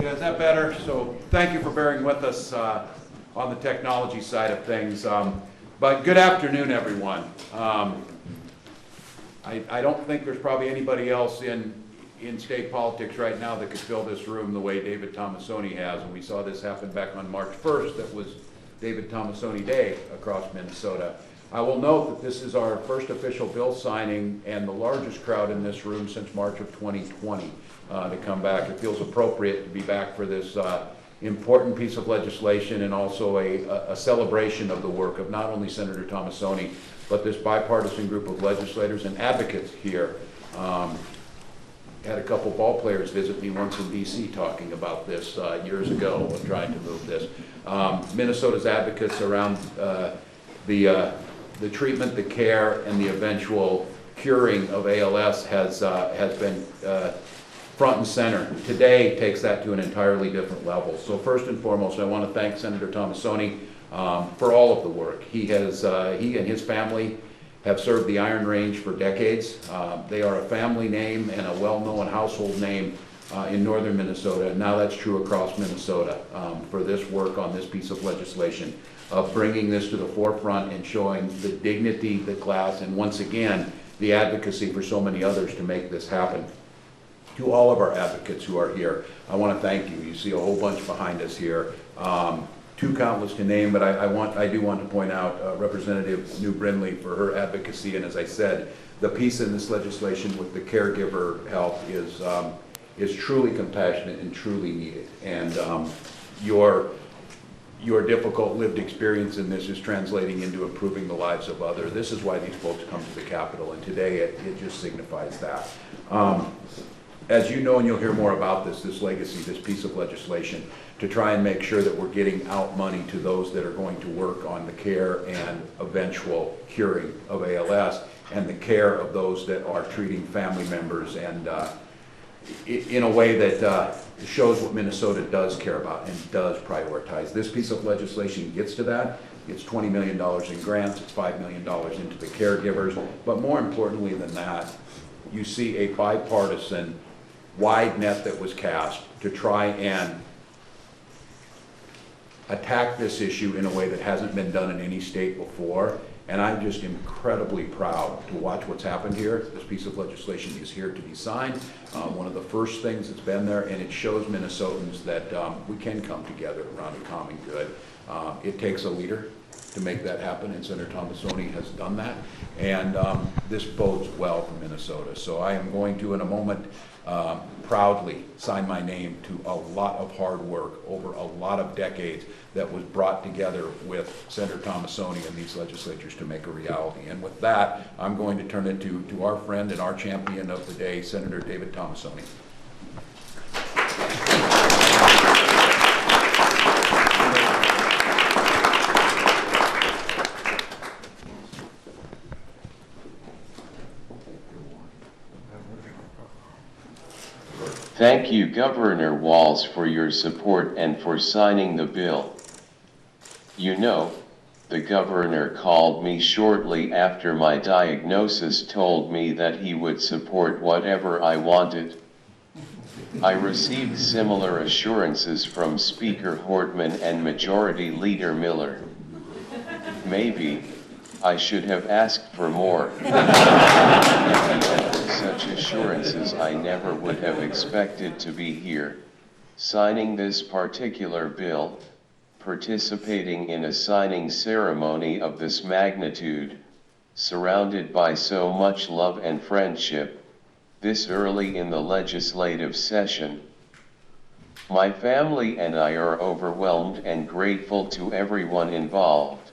Is that better? So thank you for bearing with us on the technology side of things. But good afternoon, everyone. I don't think there's probably anybody else in state politics right now that could fill this room the way David Tomasoni has. And we saw this happen back on March 1st. That was David Tomasoni Day across Minnesota. I will note that this is our first official bill signing and the largest crowd in this room since March of 2020 to come back. It feels appropriate to be back for this important piece of legislation and also a celebration of the work of not only Senator Tomasoni, but this bipartisan group of legislators and advocates here. Had a couple ball players visit me once in DC talking about this years ago, trying to move this. Minnesota's advocates around the treatment, the care, and the eventual curing of ALS has been front and center. Today takes that to an entirely different level. So first and foremost, I want to thank Senator Tomasoni for all of the work. He and his family have served the Iron Range for decades. They are a family name and a well-known household name in northern Minnesota. Now that's true across Minnesota for this work on this piece of legislation, of bringing this to the forefront and showing the dignity, the class, and once again, the advocacy for so many others to make this happen. To all of our advocates who are here, I want to thank you. You see a whole bunch behind us here. Too countless to name, but I do want to point out Representative New Brindley for her advocacy, and as I said, the piece in this legislation with the caregiver help is truly compassionate and truly needed. And your difficult lived experience in this is translating into improving the lives of others. This is why these folks come to the Capitol, and today it just signifies that. As you know, and you'll hear more about this legacy, this piece of legislation, to try and make sure that we're getting out money to those that are going to work on the care and eventual curing of ALS and the care of those that are treating family members, and in a way that shows what Minnesota does care about and does prioritize. This piece of legislation gets to that. It's $20 million in grants, it's $5 million into the caregivers, but more importantly than that, you see a bipartisan wide net that was cast to try and attack this issue in a way that hasn't been done in any state before. And I'm just incredibly proud to watch what's happened here. This piece of legislation is here to be signed. One of the first things that's been there, and it shows Minnesotans that we can come together around a common good. It takes a leader to make that happen, and Senator Tomasoni has done that. And this bodes well for Minnesota. So I am going to, in a moment, proudly sign my name to a lot of hard work over a lot of decades that was brought together with Senator Tomasoni and these legislatures to make a reality. And with that, I'm going to turn it to our friend and our champion of the day, Senator David Tomasoni. Thank you, Governor Walz, for your support and for signing the bill. You know, the governor called me shortly after my diagnosis, told me that he would support whatever I wanted. I received similar assurances from Speaker Hortman and Majority Leader Miller. Maybe I should have asked for more. Such assurances, I never would have expected to be here, signing this particular bill, participating in a signing ceremony of this magnitude, surrounded by so much love and friendship, this early in the legislative session. My family and I are overwhelmed and grateful to everyone involved.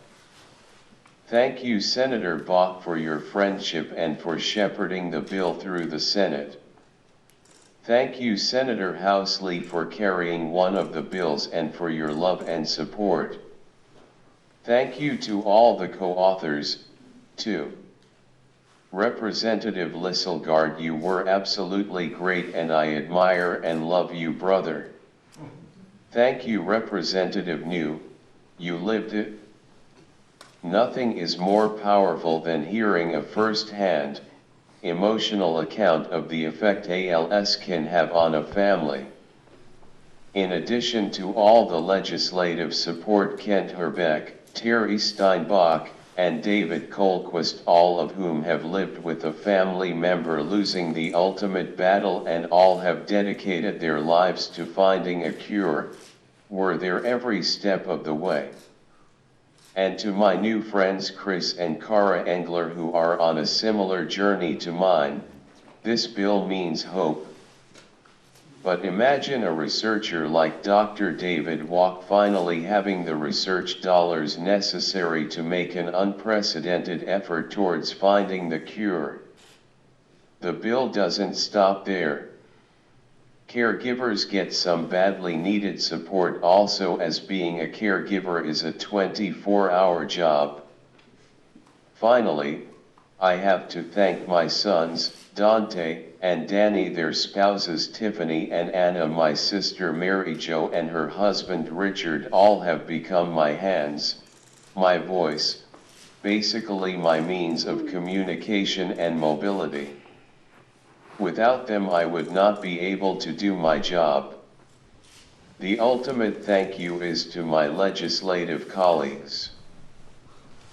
Thank you, Senator Bach, for your friendship and for shepherding the bill through the Senate. Thank you, Senator Housley, for carrying one of the bills and for your love and support. Thank you to all the co-authors, too. Representative Lisselgaard, you were absolutely great and I admire and love you, brother. Thank you, Representative New, you lived it. Nothing is more powerful than hearing a first-hand, emotional account of the effect ALS can have on a family. In addition to all the legislative support, Kent Herbeck, Terry Steinbach, and David Colquist, all of whom have lived with a family member losing the ultimate battle and all have dedicated their lives to finding a cure, were there every step of the way. And to my new friends Chris and Cara Engler, who are on a similar journey to mine, this bill means hope. But imagine a researcher like Dr. David Walk finally having the research dollars necessary to make an unprecedented effort towards finding the cure. The bill doesn't stop there. Caregivers get some badly needed support also, as being a caregiver is a 24-hour job. Finally, I have to thank my sons, Dante and Danny, their spouses Tiffany and Anna, my sister Mary Jo and her husband Richard. All have become my hands, my voice, basically my means of communication and mobility. Without them I would not be able to do my job. The ultimate thank you is to my legislative colleagues.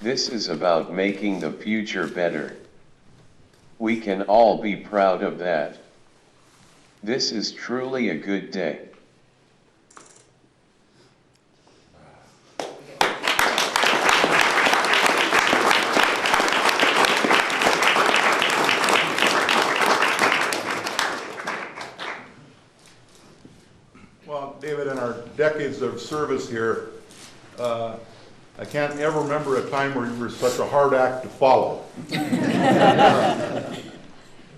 This is about making the future better. We can all be proud of that. This is truly a good day. Well, David, in our decades of service here, I can't ever remember a time where you were such a hard act to follow.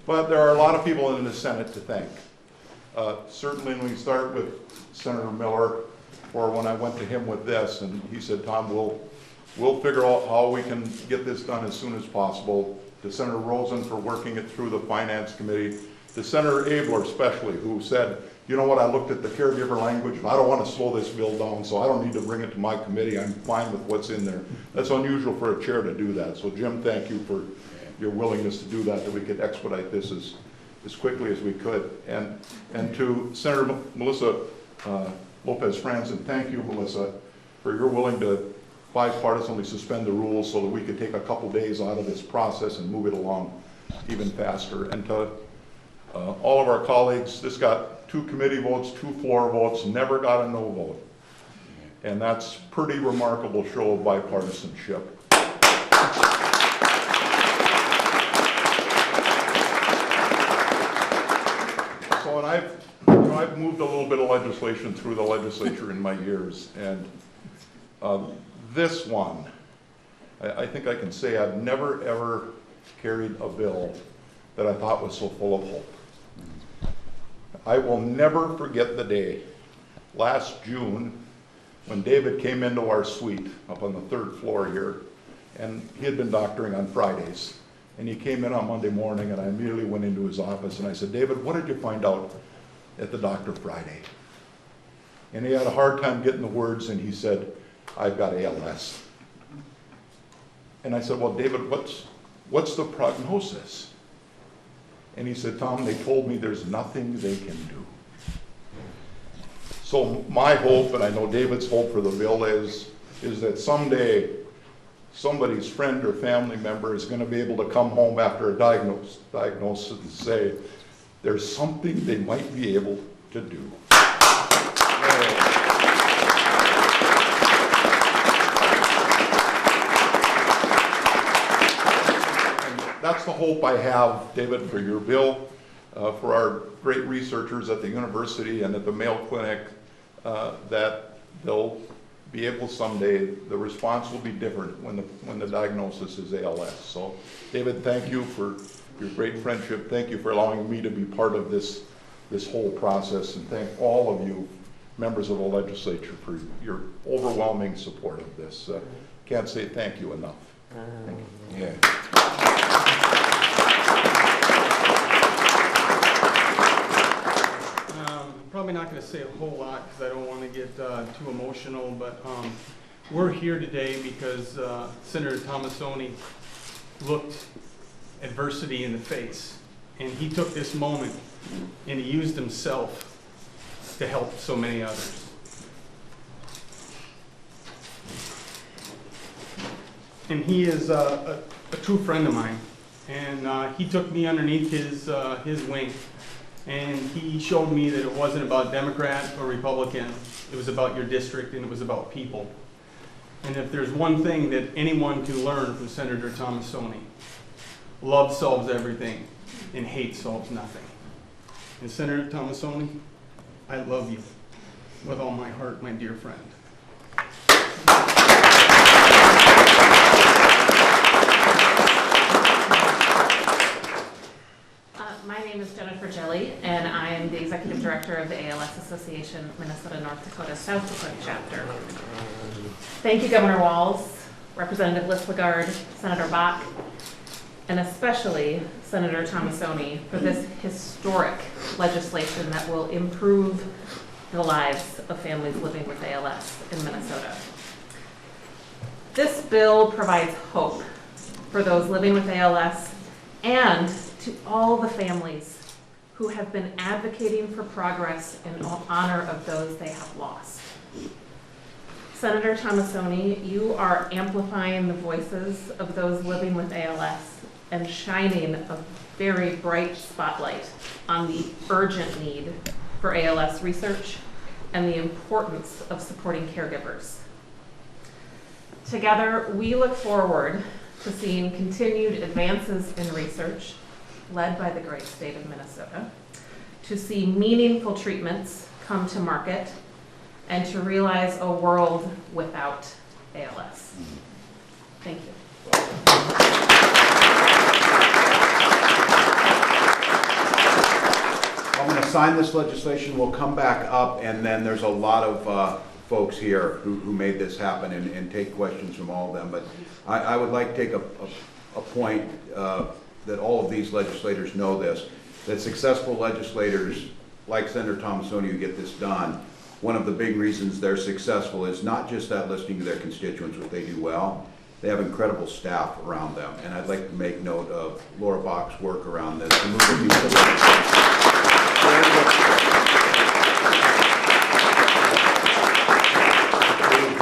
But there are a lot of people in the Senate to thank. Certainly when we start with Senator Miller, or when I went to him with this, and he said, Tom, we'll figure out how we can get this done as soon as possible. To Senator Rosen for working it through the Finance Committee. To Senator Abler especially, who said, you know what, I looked at the caregiver language and I don't want to slow this bill down, so I don't need to bring it to my committee. I'm fine with what's in there. That's unusual for a chair to do that. So Jim, thank you for your willingness to do that we could expedite this as quickly as we could. And to Senator Melissa Lopez Franzen, thank you, Melissa, for your willing to bipartisanly suspend the rules so that we could take a couple days out of this process and move it along even faster. And to all of our colleagues, this got 2 committee votes, 2 floor votes, never got a no vote. And that's pretty remarkable show of bipartisanship. So, and I've moved a little bit of legislation through the legislature in my years, and this one, I think I can say I've never ever carried a bill that I thought was so full of hope. I will never forget the day last June when David came into our suite up on the 3rd floor here, and he had been doctoring on Fridays. And he came in on Monday morning, and I immediately went into his office and I said, David, what did you find out at the doctor Friday? And he had a hard time getting the words, and he said, I've got ALS. And I said, well, David, what's the prognosis? And he said, Tom, they told me there's nothing they can do. So my hope, and I know David's hope for the bill is that someday somebody's friend or family member is going to be able to come home after a diagnosis and say, there's something they might be able to do. That's the hope I have, David, for your bill, for our great researchers at the university and at the Mayo Clinic, that they'll be able someday, the response will be different when the diagnosis is ALS. So, David, thank you for your great friendship. Thank you for allowing me to be part of this whole process, and thank all of you, members of the legislature, for your overwhelming support of this. Can't say thank you enough. Thank you. Yeah. Probably not going to say a whole lot because I don't want to get too emotional, but we're here today because Senator Tomassoni looked adversity in the face, and he took this moment and he used himself to help so many others. And he is a true friend of mine, and he took me underneath his wing, and he showed me that it wasn't about Democrat or Republican. It was about your district, and it was about people. And if there's one thing that anyone can learn from Senator Tomassoni, love solves everything, and hate solves nothing. And Senator Tomassoni, I love you with all my heart, my dear friend. My name is Jennifer Jelly, and I am the Executive Director of the ALS Association Minnesota, North Dakota, South Dakota chapter. Thank you, Governor Walz, Representative Listlegard, Senator Bach, and especially Senator Tomassoni for this historic legislation that will improve the lives of families living with ALS in Minnesota. This bill provides hope for those living with ALS and to all the families who have been advocating for progress in honor of those they have lost. Senator Tomassoni, you are amplifying the voices of those living with ALS and shining a very bright spotlight on the urgent need for ALS research and the importance of supporting caregivers. Together, we look forward to seeing continued advances in research led by the great state of Minnesota, to see meaningful treatments come to market, and to realize a world without ALS. Thank you. I'm going to sign this legislation. We'll come back up, and then there's a lot of folks here who made this happen and take questions from all of them. But I would like to take a point that all of these legislators know this, that successful legislators like Senator Tomassoni who get this done, one of the big reasons they're successful is not just that listening to their constituents, what they do well, they have incredible staff around them. And I'd like to make note of Laura Bach's work around this. To move the piece of legislation.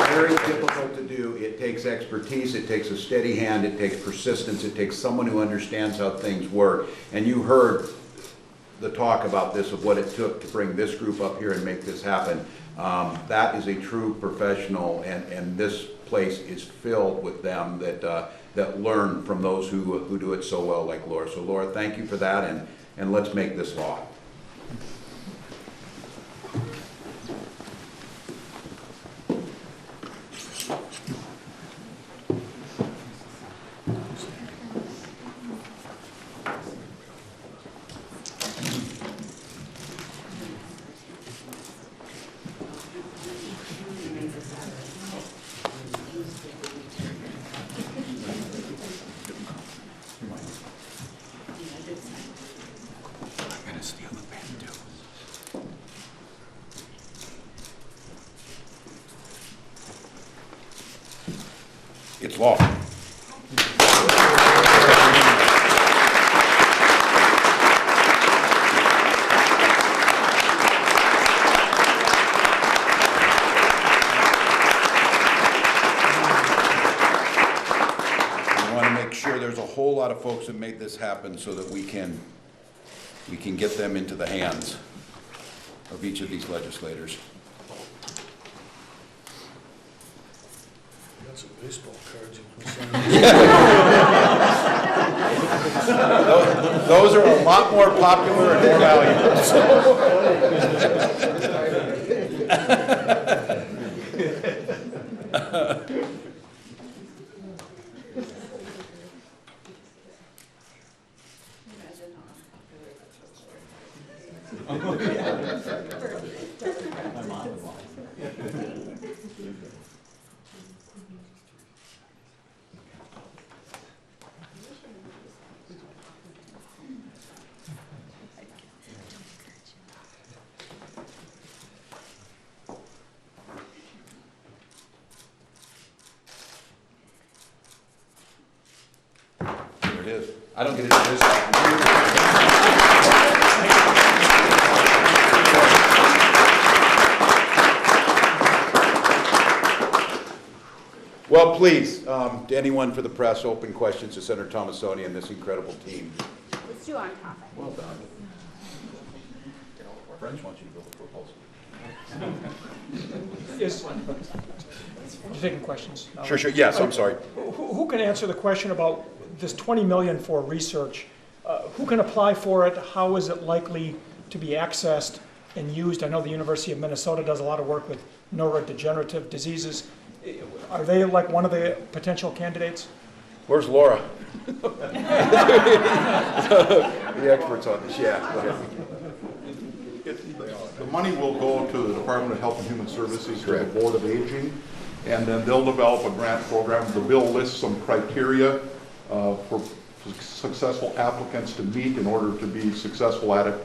Very difficult to do. It takes expertise, it takes a steady hand, it takes persistence, it takes someone who understands how things work. And you heard the talk about this, of what it took to bring this group up here and make this happen. That is a true professional, and this place is filled with them that learn from those who do it so well, like Laura. So Laura, thank you for that, and let's make this law. It's law. There's a whole lot of folks that made this happen so that we can get them into the hands of each of these legislators. Got some baseball cards you can sign. Those are a lot more popular and more valuable. There it is. I don't get to do this. Well, please, to anyone for the press, open questions to Senator Tomassoni and this incredible team. Let's do on topic. Well done. French wants you to build a proposal. You're taking questions? Sure, yes, I'm sorry. Who can answer the question about this 20 million for research? Who can apply for it? How is it likely to be accessed and used? I know the University of Minnesota does a lot of work with neurodegenerative diseases. Are they like one of the potential candidates? Where's Laura? The experts on this, yeah. Go ahead. The money will go to the Department of Health and Human Services, to the Correct. Board of Aging, and then they'll develop a grant program. The bill lists some criteria for successful applicants to meet in order to be successful at it.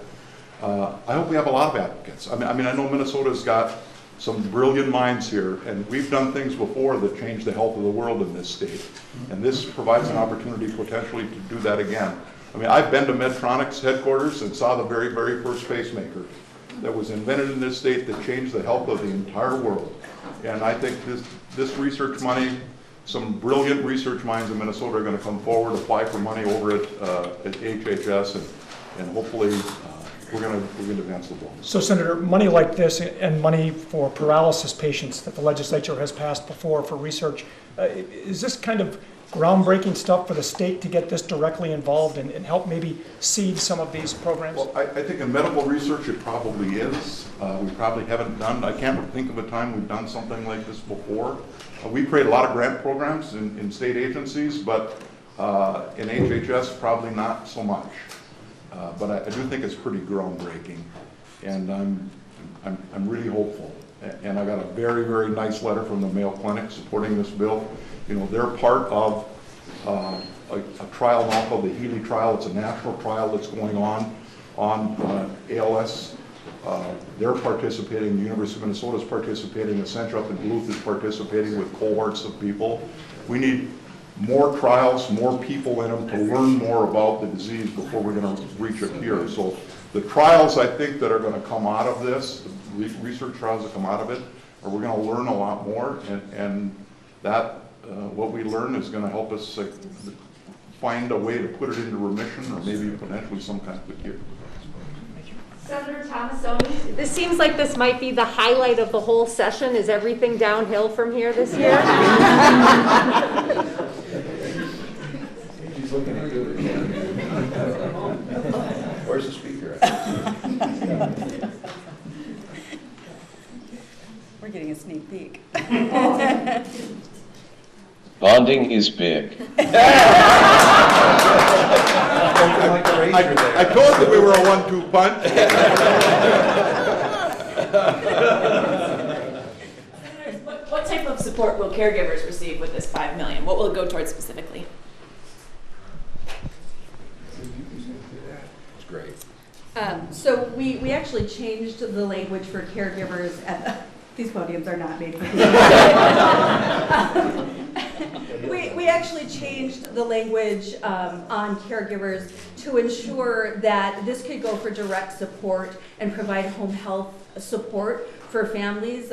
I hope we have a lot of applicants. I mean, I know Minnesota's got some brilliant minds here, and we've done things before that changed the health of the world in this state. And this provides an opportunity potentially to do that again. I mean, I've been to Medtronic's headquarters and saw the very, very first pacemaker that was invented in this state that changed the health of the entire world. And I think this research money, some brilliant research minds in Minnesota are going to come forward, apply for money over at HHS, and hopefully we're going to advance the ball. So, Senator, money like this and money for paralysis patients that the legislature has passed before for research, is this kind of groundbreaking stuff for the state to get this directly involved and help maybe seed some of these programs? Well, I think in medical research it probably is. We probably haven't done, I can't think of a time we've done something like this before. We create a lot of grant programs in state agencies, but in HHS probably not so much. But I do think it's pretty groundbreaking, and I'm really hopeful. And I got a very, very nice letter from the Mayo Clinic supporting this bill. You know, they're part of a trial now called the Healy trial. It's a national trial that's going on ALS. They're participating, the University of Minnesota is participating, Essentia up in Duluth is participating with cohorts of people. We need more trials, more people in them to learn more about the disease before we're going to reach a cure. So the trials I think that are going to come out of this, the research trials that come out of it, are we're going to learn a lot more, and that what we learn is going to help us find a way to put it into remission or maybe potentially some kind of a cure. Senator Tomassoni, this seems like this might be the highlight of the whole session. Is everything downhill from here this year? She's looking at you. Where's the speaker? We're getting a sneak peek. Bonding is big. I told you we were a 1-2 punch. What type of support will caregivers receive with this $5 million? What will it go towards specifically? It's great. So we actually changed the language for caregivers at these podiums are not made for we actually changed the language on caregivers to ensure that this could go for direct support and provide home health support for families.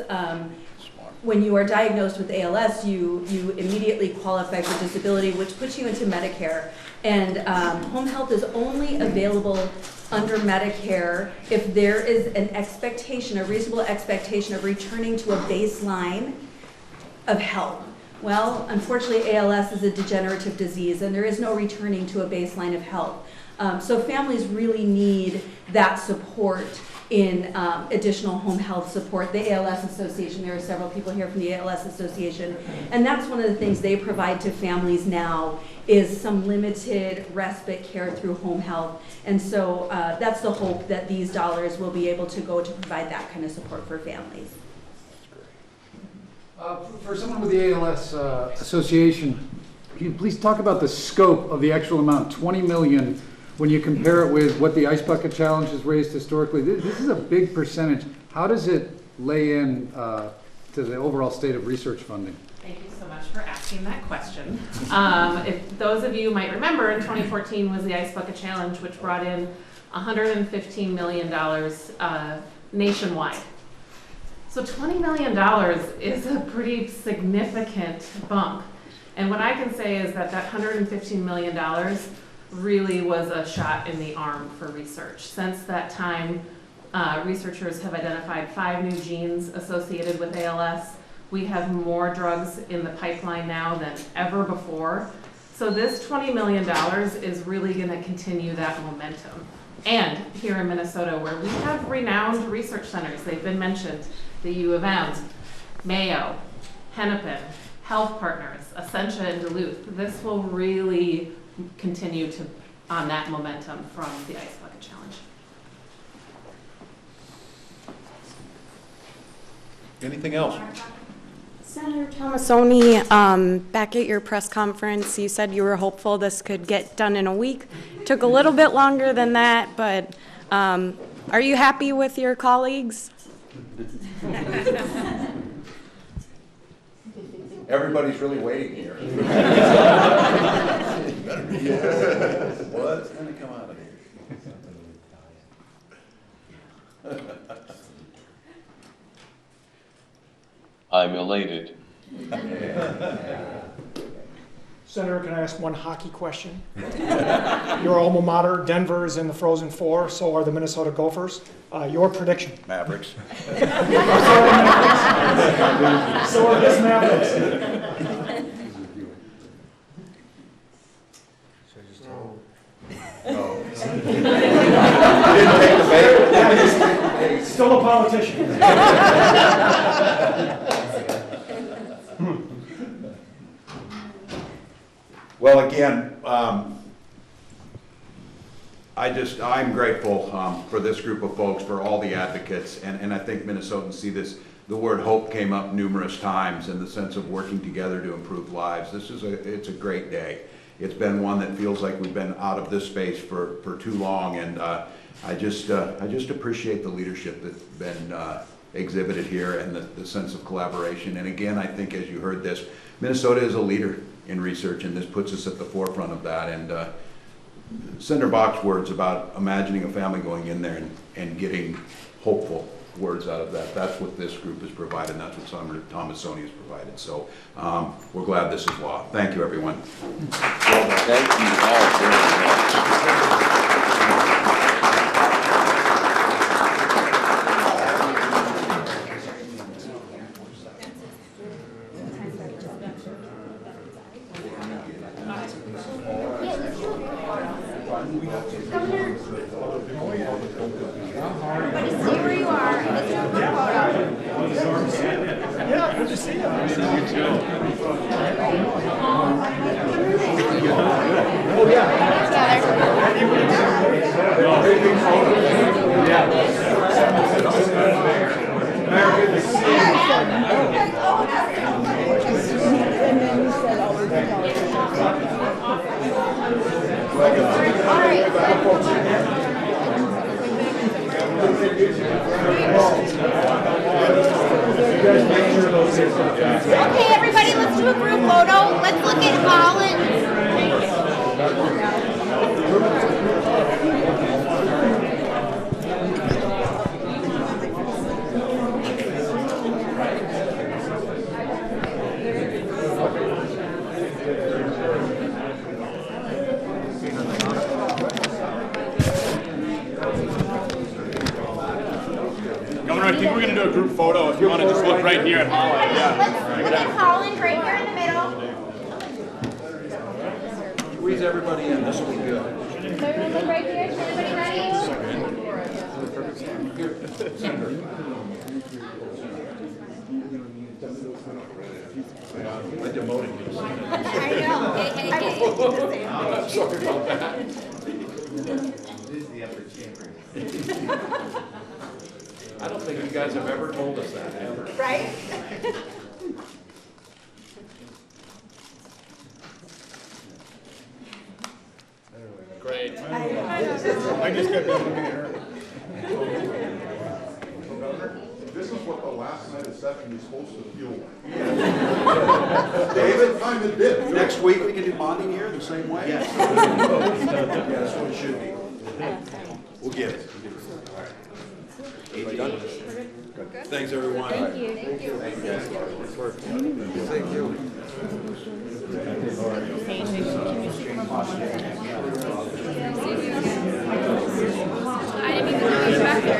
When you are diagnosed with ALS, you immediately qualify for disability, which puts you into Medicare. And home health is only available under Medicare if there is an expectation, a reasonable expectation of returning to a baseline of health. Well, unfortunately, ALS is a degenerative disease, and there is no returning to a baseline of health. So families really need that support in additional home health support. The ALS Association, there are several people here from the ALS Association, and that's one of the things they provide to families now is some limited respite care through home health. And so that's the hope that these dollars will be able to go to provide that kind of support for families. For someone with the ALS Association, can you please talk about the scope of the actual amount, 20 million, when you compare it with what the Ice Bucket Challenge has raised historically? This is a big percentage. How does it lay in to the overall state of research funding? Thank you so much for asking that question. If those of you might remember, in 2014 was the Ice Bucket Challenge, which brought in $115 million nationwide. So $20 million is a pretty significant bump. And what I can say is that $115 million really was a shot in the arm for research. Since that time, researchers have identified 5 new genes associated with ALS. We have more drugs in the pipeline now than ever before. So this $20 million is really going to continue that momentum. And here in Minnesota, where we have renowned research centers, they've been mentioned, the U of M, Mayo, Hennepin, Health Partners, Essentia and Duluth, this will really continue to on that momentum from the Ice Bucket Challenge. Anything else? Senator Tomassoni, back at your press conference, you said you were hopeful this could get done in a week. Took a little bit longer than that, but are you happy with your colleagues? Everybody's really waiting here. What's going to come out of here? I'm elated. Senator, can I ask one hockey question? Your alma mater, Denver, is in the Frozen Four, so are the Minnesota Gophers. Your prediction? Mavericks. So are his Mavericks. Still a politician. Well, again, I'm grateful for this group of folks, for all the advocates, and I think Minnesotans see this. The word hope came up numerous times in the sense of working together to improve lives. It's a great day. It's been one that feels like we've been out of this space for too long, and I just appreciate the leadership that's been exhibited here and the sense of collaboration. And again, I think as you heard this, Minnesota is a leader in research, and this puts us at the forefront of that. And Senator Bach's words about imagining a family going in there and getting hopeful words out of that, that's what this group has provided, and that's what Senator Tomassoni has provided. So we're glad this is law. Thank you, everyone. Well, thank you all very much. Yeah, good to see you. You too. Oh, Okay, everybody, let's do a group photo. Let's look at Holland. Governor, I think we're going to do a group photo if you want to just look right here at Holland. Yeah. Let's look at Holland right here in the middle. Squeeze everybody in. This will be good. Is everyone look right here? Is everybody ready? I know. Hey. I'm sorry about that. I don't think you guys have ever told us that, ever. Right? Great. I just got done looking at her. This is what the last night of session is supposed to feel like. David, time it did. Next week, we can do bonding here the same way? Yes. Yeah, that's what it should be. We'll get it. Are you done? Thanks, everyone. Thank you. Thank you. Thank you. I didn't even know he was back there.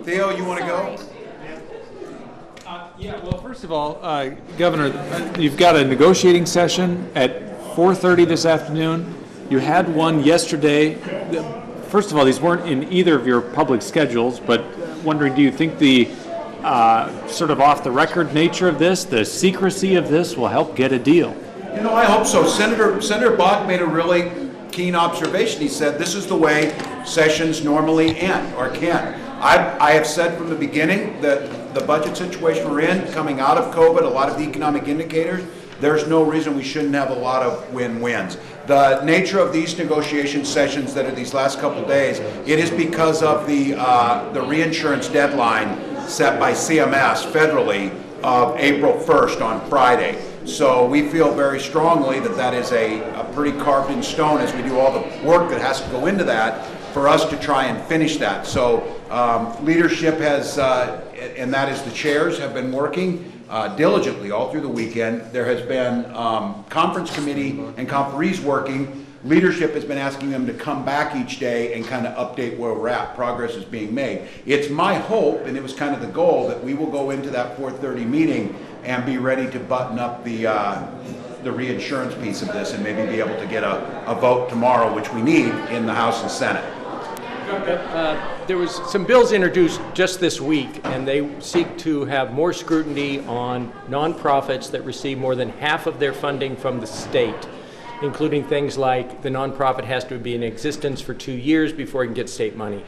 Theo, you want to go? Yeah, well, first of all, Governor, you've got a negotiating session at 4:30 this afternoon. You had one yesterday. First of all, these weren't in either of your public schedules, but wondering, do you think the sort of off-the-record nature of this, the secrecy of this, will help get a deal? You know, I hope so. Senator Bach made a really keen observation. He said this is the way sessions normally end or can. I have said from the beginning that the budget situation we're in, coming out of COVID, a lot of the economic indicators, there's no reason we shouldn't have a lot of win-wins. The nature of these negotiation sessions that are these last couple days, it is because of the reinsurance deadline set by CMS federally of April 1st on Friday. So we feel very strongly that that is a pretty carved in stone as we do all the work that has to go into that for us to try and finish that. So leadership has, and that is the chairs, have been working diligently all through the weekend. There has been conference committee and conferees working. Leadership has been asking them to come back each day and kind of update where we're at. Progress is being made. It's my hope, and it was kind of the goal, that we will go into that 4:30 meeting and be ready to button up the reinsurance piece of this and maybe be able to get a vote tomorrow, which we need in the House and Senate. There was some bills introduced just this week, and they seek to have more scrutiny on nonprofits that receive more than half of their funding from the state, including things like the nonprofit has to be in existence for 2 years before it can get state money,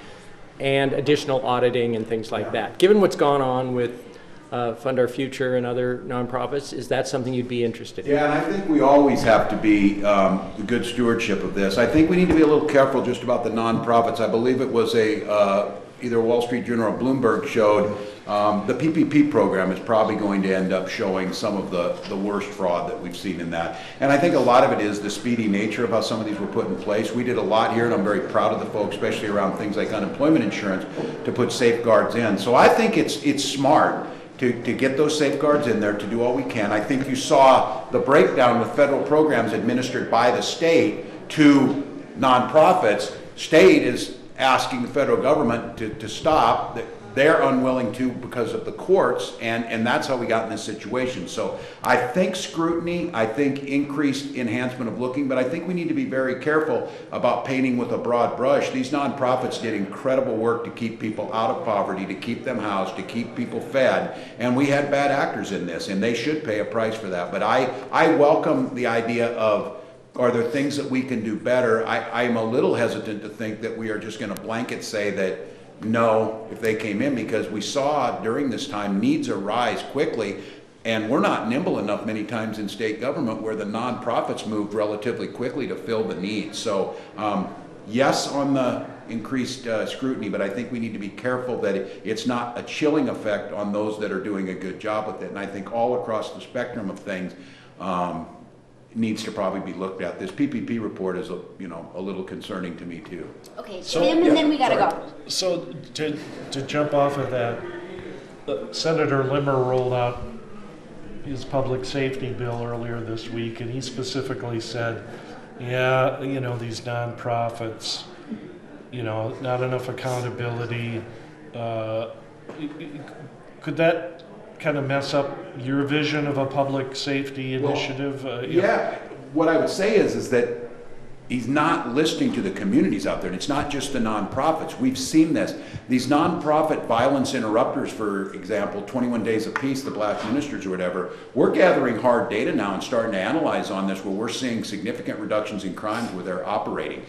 and additional auditing and things like that. Given what's gone on with Fund Our Future and other nonprofits, is that something you'd be interested in? Yeah, and I think we always have to be the good stewardship of this. I think we need to be a little careful just about the nonprofits. I believe it was either Wall Street Journal or Bloomberg showed the PPP program is probably going to end up showing some of the worst fraud that we've seen in that. And I think a lot of it is the speedy nature of how some of these were put in place. We did a lot here, and I'm very proud of the folks, especially around things like unemployment insurance, to put safeguards in. So I think it's smart to get those safeguards in there, to do all we can. I think you saw the breakdown with federal programs administered by the state to nonprofits. State is asking the federal government to stop. They're unwilling to because of the courts, and that's how we got in this situation. So I think scrutiny, I think increased enhancement of looking, but I think we need to be very careful about painting with a broad brush. These nonprofits did incredible work to keep people out of poverty, to keep them housed, to keep people fed, and we had bad actors in this, and they should pay a price for that. But I welcome the idea of, are there things that we can do better? I'm a little hesitant to think that we are just going to blanket say that no, if they came in, because we saw during this time needs arise quickly, and we're not nimble enough many times in state government where the nonprofits moved relatively quickly to fill the needs. So yes on the increased scrutiny, but I think we need to be careful that it's not a chilling effect on those that are doing a good job with it. And I think all across the spectrum of things needs to probably be looked at. This PPP report is a little concerning to me too. Okay, Tim, and then we gotta go. So to jump off of that, Senator Limmer rolled out his public safety bill earlier this week, and he specifically said, yeah, these nonprofits, not enough accountability. Could that kind of mess up your vision of a public safety initiative? Yeah, what I would say is that he's not listening to the communities out there, and it's not just the nonprofits. We've seen this. These nonprofit violence interrupters, for example, 21 Days of Peace, the Black Ministers or whatever, we're gathering hard data now and starting to analyze on this, where we're seeing significant reductions in crimes where they're operating.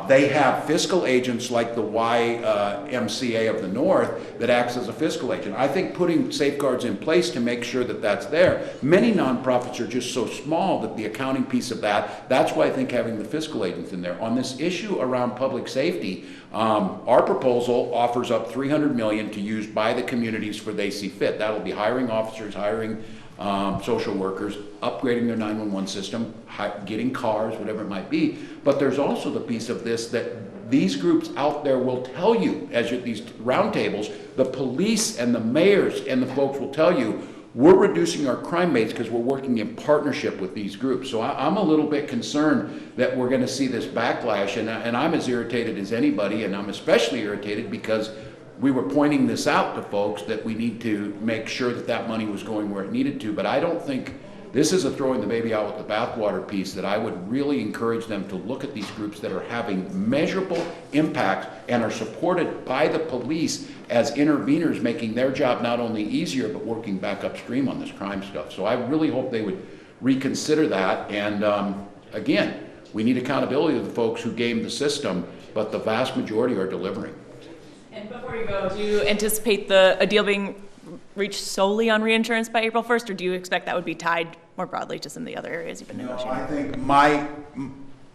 They have fiscal agents like the YMCA of the North that acts as a fiscal agent. I think putting safeguards in place to make sure that that's there. Many nonprofits are just so small that the accounting piece of that's why I think having the fiscal agents in there. On this issue around public safety, our proposal offers up $300 million to use by the communities for they see fit. That'll be hiring officers, hiring social workers, upgrading their 911 system, getting cars, whatever it might be. But there's also the piece of this that these groups out there will tell you, as you're at these roundtables, the police and the mayors and the folks will tell you, we're reducing our crime rates because we're working in partnership with these groups. So I'm a little bit concerned that we're going to see this backlash, and I'm as irritated as anybody, and I'm especially irritated because we were pointing this out to folks that we need to make sure that that money was going where it needed to. But I don't think this is a throwing the baby out with the bathwater piece, that I would really encourage them to look at these groups that are having measurable impacts and are supported by the police as interveners, making their job not only easier, but working back upstream on this crime stuff. So I really hope they would reconsider that. And again, we need accountability of the folks who game the system, but the vast majority are delivering. And before you go, do you anticipate a deal being reached solely on reinsurance by April 1st, or do you expect that would be tied more broadly to some of the other areas you've been negotiating? I think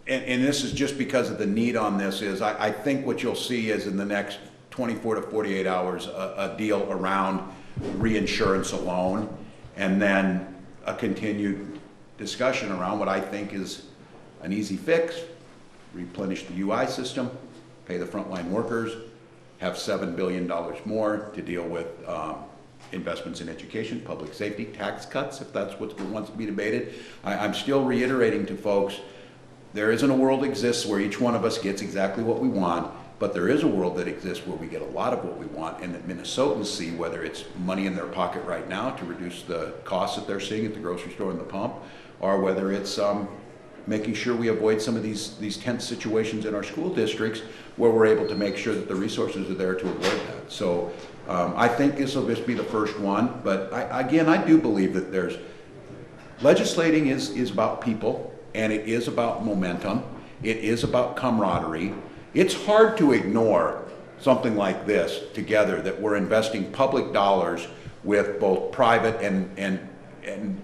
and this is just because of the need on this, is I think what you'll see is in the next 24 to 48 hours, a deal around reinsurance alone, and then a continued discussion around what I think is an easy fix: replenish the UI system, pay the frontline workers, have $7 billion more to deal with investments in education, public safety, tax cuts, if that's what wants to be debated. I'm still reiterating to folks, there isn't a world that exists where each one of us gets exactly what we want, but there is a world that exists where we get a lot of what we want, and that Minnesotans see, whether it's money in their pocket right now to reduce the costs that they're seeing at the grocery store and the pump, or whether it's making sure we avoid some of these tense situations in our school districts where we're able to make sure that the resources are there to avoid that. So I think this will just be the first one, but I do believe that there's legislating is about people, and it is about momentum. It is about camaraderie. It's hard to ignore something like this together, that we're investing public dollars with both private and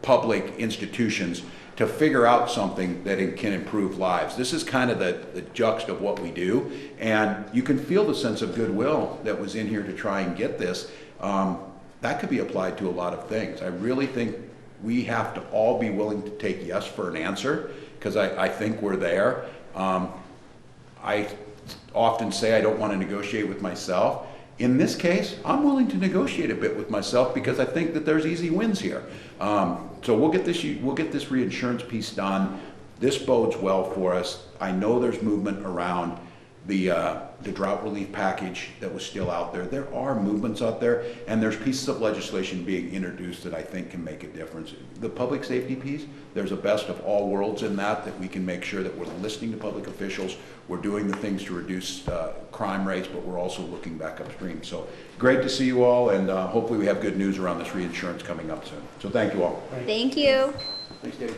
public institutions to figure out something that it can improve lives. This is kind of the juxt of what we do, and you can feel the sense of goodwill that was in here to try and get this. That could be applied to a lot of things. I really think we have to all be willing to take yes for an answer, because I think we're there. I often say I don't want to negotiate with myself. In this case, I'm willing to negotiate a bit with myself because I think that there's easy wins here. So we'll get this reinsurance piece done. This bodes well for us. I know there's movement around the drought relief package that was still out there. There are movements out there, and there's pieces of legislation being introduced that I think can make a difference. The public safety piece, there's a best of all worlds in that we can make sure that we're listening to public officials, we're doing the things to reduce crime rates, but we're also looking back upstream. So great to see you all, and hopefully we have good news around this reinsurance coming up soon. So thank you all. Thank you. Thanks, Dave.